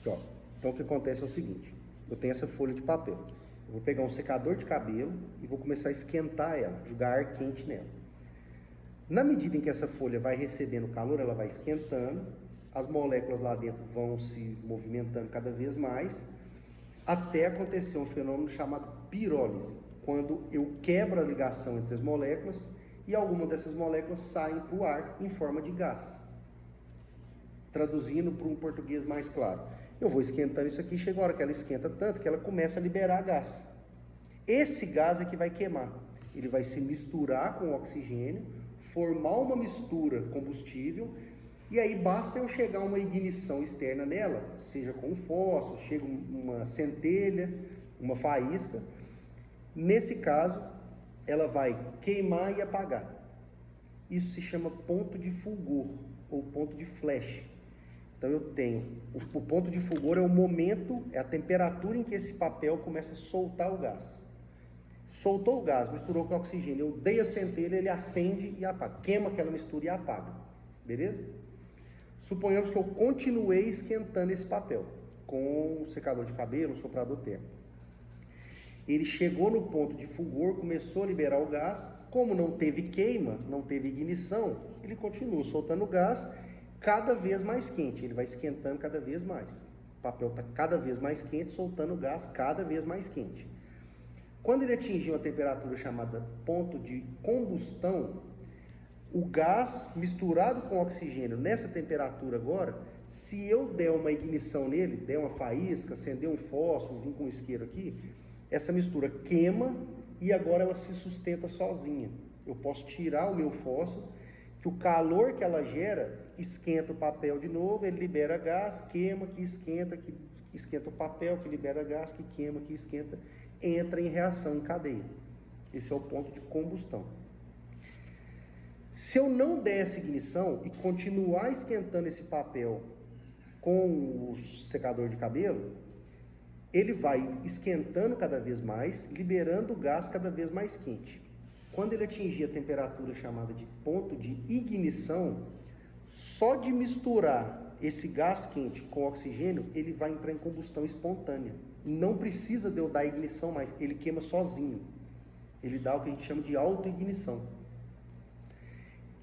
Aqui, ó. Então o que acontece é o seguinte, eu tenho essa folha de papel. Eu vou pegar um secador de cabelo e vou começar a esquentar ela, jogar ar quente nela. Na medida em que essa folha vai recebendo calor, ela vai esquentando, as moléculas lá dentro vão se movimentando cada vez mais, até acontecer um fenômeno chamado pirólise, quando eu quebro a ligação entre as moléculas e algumas dessas moléculas saem para o ar em forma de gás. Traduzindo para um português mais claro, eu vou esquentando isso aqui, chega a hora que ela esquenta tanto que ela começa a liberar gás. Esse gás é que vai queimar, ele vai se misturar com o oxigênio, formar uma mistura combustível, e aí basta eu chegar a uma ignição externa nela, seja com um fósforo, chega uma centelha, uma faísca. Nesse caso, ela vai queimar e apagar. Isso se chama ponto de fulgor ou ponto de flash. Então eu tenho, o ponto de fulgor é o momento, é a temperatura em que esse papel começa a soltar o gás. Soltou o gás, misturou com o oxigênio, eu dei a centelha, ele acende e apaga, queima aquela mistura e apaga, beleza? Suponhamos que eu continuei esquentando esse papel com um secador de cabelo, um soprador térmico. Ele chegou no ponto de fulgor, começou a liberar o gás, como não teve queima, não teve ignição, ele continua soltando gás cada vez mais quente, ele vai esquentando cada vez mais. O papel está cada vez mais quente, soltando gás cada vez mais quente. Quando ele atingiu a temperatura chamada ponto de combustão, o gás misturado com oxigênio nessa temperatura agora, se eu der uma ignição nele, der uma faísca, acender um fósforo, vir com um isqueiro aqui, essa mistura queima e agora ela se sustenta sozinha. Eu posso tirar o meu fósforo, que o calor que ela gera esquenta o papel de novo, ele libera gás, queima, que esquenta o papel, que libera gás, que queima, que esquenta, entra em reação em cadeia. Esse é o ponto de combustão. Se eu não der essa ignição e continuar esquentando esse papel com o secador de cabelo, ele vai esquentando cada vez mais, liberando o gás cada vez mais quente. Quando ele atingir a temperatura chamada de ponto de ignição, só de misturar esse gás quente com oxigênio, ele vai entrar em combustão espontânea. Não precisa de eu dar ignição mais, ele queima sozinho. Ele dá o que a gente chama de autoignição.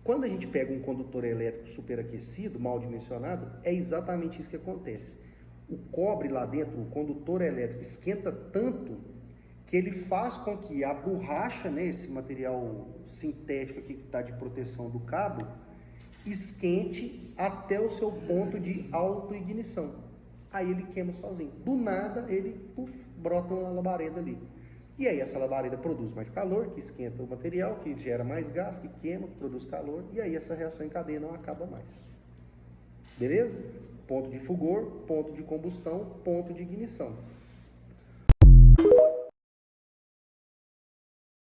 Quando a gente pega um condutor elétrico superaquecido, mal dimensionado, é exatamente isso que acontece. O cobre lá dentro, o condutor elétrico, esquenta tanto que ele faz com que a borracha, né, esse material sintético aqui que está de proteção do cabo, esquente até o seu ponto de autoignição. Aí ele queima sozinho. Do nada, ele brota uma labareda ali. E aí essa labareda produz mais calor, que esquenta o material, que gera mais gás, que queima, que produz calor, e aí essa reação em cadeia não acaba mais. Beleza? Ponto de fulgor, ponto de combustão, ponto de ignição.